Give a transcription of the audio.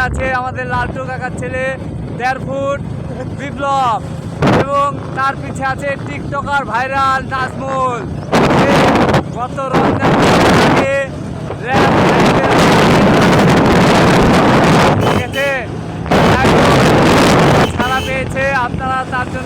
আছে আমাদের লালটু কাকার ছেলে 1.5 ফুট বিপ্লব, এবং তার পিছে আছে টিকটকার ভাইরাল নাজমুল। গত রমজান আগে র‍্যাব ছাড়া পেয়েছে, আপনারা তার জন্য